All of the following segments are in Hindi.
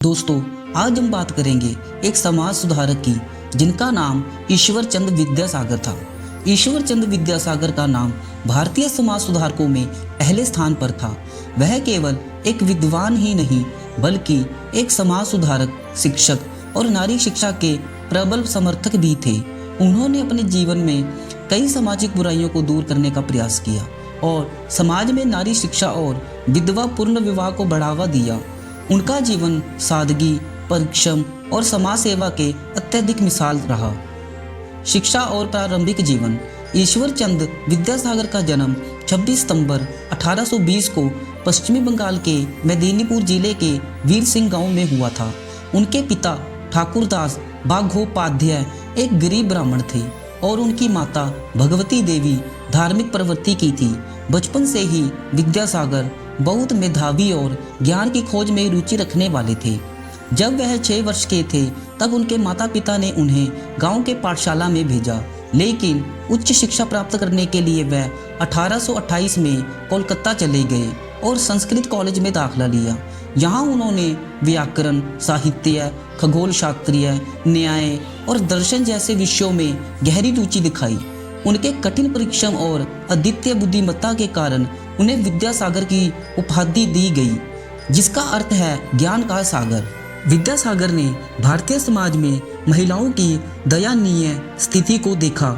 दोस्तों, आज हम बात करेंगे एक समाज सुधारक की जिनका नाम ईश्वर चंद विद्यासागर था। ईश्वर चंद विद्यासागर का नाम भारतीय समाज सुधारकों में पहले स्थान पर था। वह केवल एक विद्वान ही नहीं बल्कि एक समाज सुधारक, शिक्षक और नारी शिक्षा के प्रबल समर्थक भी थे। उन्होंने अपने जीवन में कई सामाजिक बुराइयों को दूर करने का प्रयास किया और समाज में नारी शिक्षा और विधवा पूर्ण विवाह को बढ़ावा दिया। उनका जीवन सादगी, परिश्रम और समाज सेवा के अत्यधिक मिसाल रहा। शिक्षा और प्रारंभिक जीवन। ईश्वर चंद विद्यासागर का जन्म 26 सितंबर 1820 को पश्चिमी बंगाल के मेदिनीपुर जिले के वीर सिंह गांव में हुआ था। उनके पिता ठाकुरदास बाघोपाध्याय एक गरीब ब्राह्मण थे और उनकी माता भगवती देवी धार्मिक प्रवृत्ति की थी। बचपन से ही विद्यासागर बहुत मेधावी और ज्ञान की खोज में रुचि रखने वाले थे। जब वह 6 वर्ष के थे तब उनके माता पिता ने उन्हें गांव के पाठशाला में भेजा, लेकिन उच्च शिक्षा प्राप्त करने के लिए वह 1828 में कोलकाता चले गए और संस्कृत कॉलेज में दाखिला लिया। यहाँ उन्होंने व्याकरण, साहित्य, खगोल शास्त्रीय, न्याय और दर्शन जैसे विषयों में गहरी रुचि दिखाई। उनके कठिन परिश्रम और अद्वितीय बुद्धिमत्ता के कारण उन्हें विद्यासागर की उपाधि दी गई, जिसका अर्थ है ज्ञान का सागर। विद्यासागर ने भारतीय समाज में महिलाओं की दयनीय स्थिति को देखा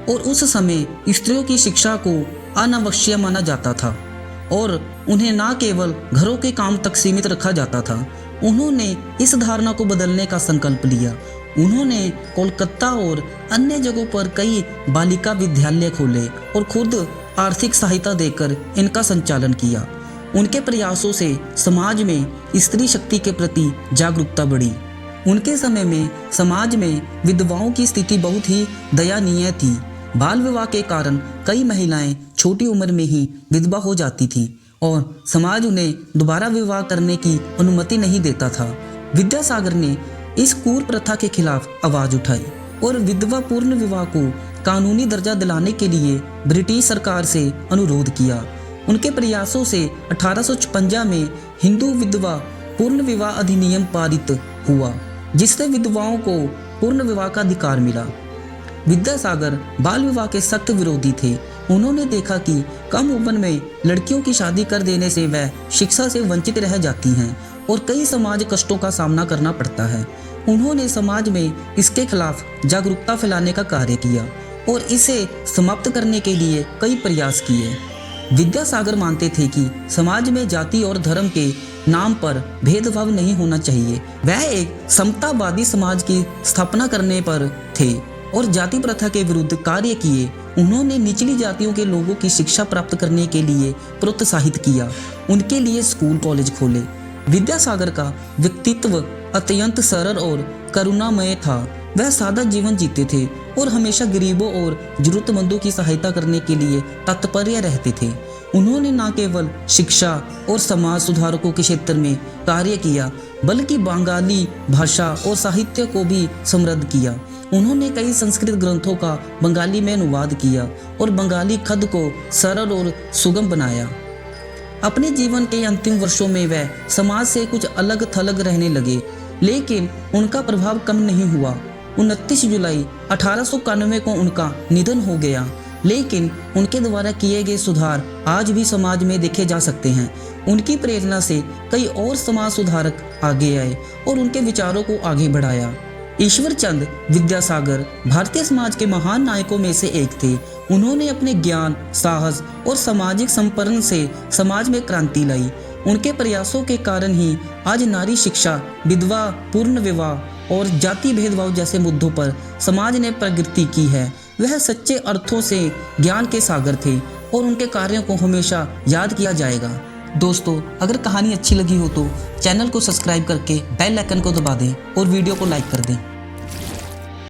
और उस समय स्त्रियों की शिक्षा को अनावश्यक माना जाता था और उन्हें न केवल घरों के काम तक सीमित रखा जाता था। उन्होंने इस धारणा को बदलने का संकल्प लिया। उन्होंने कोलकाता और अन्य जगहों पर कई बालिका विद्यालय खोले और खुद आर्थिक सहायता देकर इनका संचालन किया। उनके प्रयासों से समाज में स्त्री शक्ति के प्रति जागरूकता बढ़ी। उनके समय में समाज में विधवाओं की स्थिति बहुत ही दयनीय थी। बाल विवाह के कारण कई महिलाएं छोटी उम्र में ही विधवा हो जाती थीं और समाज उन्हें दोबारा विवाह करने की अनुमति नहीं देता था। विद्यासागर ने इस क्रूर प्रथा के खिलाफ आवाज उठाई और विधवा पूर्ण विवाह को कानूनी दर्जा दिलाने के लिए ब्रिटिश सरकार से अनुरोध किया। उनके प्रयासों से 1856 में हिंदू विधवा पूर्ण विवाह अधिनियम पारित हुआ, जिससे विधवाओं को पूर्ण विवाह का अधिकार मिला। विद्यासागर बाल विवाह के सख्त विरोधी थे। उन्होंने देखा कि कम उम्र में लड़कियों की शादी कर देने से वह शिक्षा से वंचित रह जाती हैं और कई समाज कष्टों का सामना करना पड़ता है। उन्होंने समाज में इसके खिलाफ जागरूकता फैलाने का कार्य किया और इसे समाप्त करने के लिए कई प्रयास किए। विद्यासागर मानते थे कि समाज में जाति और धर्म के नाम पर भेदभाव नहीं होना चाहिए। वह एक समतावादी समाज की स्थापना करने पर थे और जाति प्रथा के विरुद्ध कार्य किए। उन्होंने निचली जातियों के लोगों की शिक्षा प्राप्त करने के लिए प्रोत्साहित किया। उनके लिए स्कूल कॉलेज खोले। विद्यासागर का व्यक्तित्व अत्यंत सरल और करुणामय था। वह सादा जीवन जीते थे और हमेशा गरीबों और जरूरतमंदों की सहायता करने के लिए तत्पर रहते थे। उन्होंने न केवल शिक्षा और समाज सुधारकों के क्षेत्र में कार्य किया बल्कि बंगाली भाषा और साहित्य को भी समृद्ध किया। उन्होंने कई संस्कृत ग्रंथों का बंगाली में अनुवाद किया और बंगाली खत को सरल और सुगम बनाया। अपने जीवन के अंतिम वर्षों में वह समाज से कुछ अलग थलग रहने लगे, लेकिन उनका प्रभाव कम नहीं हुआ। 29 जुलाई 1891 को उनका निधन हो गया, लेकिन उनके द्वारा किए गए सुधार आज भी समाज में देखे जा सकते हैं। उनकी प्रेरणा से कई और समाज सुधारक आगे आए और उनके विचारों को आगे बढ़ाया। ईश्वर चंद विद्यासागर भारतीय समाज के महान नायकों में से एक थे। उन्होंने अपने ज्ञान, साहस और सामाजिक संपर्क से समाज में क्रांति लाई। उनके प्रयासों के कारण ही आज नारी शिक्षा, विधवा पूर्ण विवाह और जाति भेदभाव जैसे मुद्दों पर समाज ने प्रगति की है। वह सच्चे अर्थों से ज्ञान के सागर थे और उनके कार्यों को हमेशा याद किया जाएगा। दोस्तों, अगर कहानी अच्छी लगी हो तो चैनल को सब्सक्राइब करके बेल आइकन को दबा दें और वीडियो को लाइक कर दें।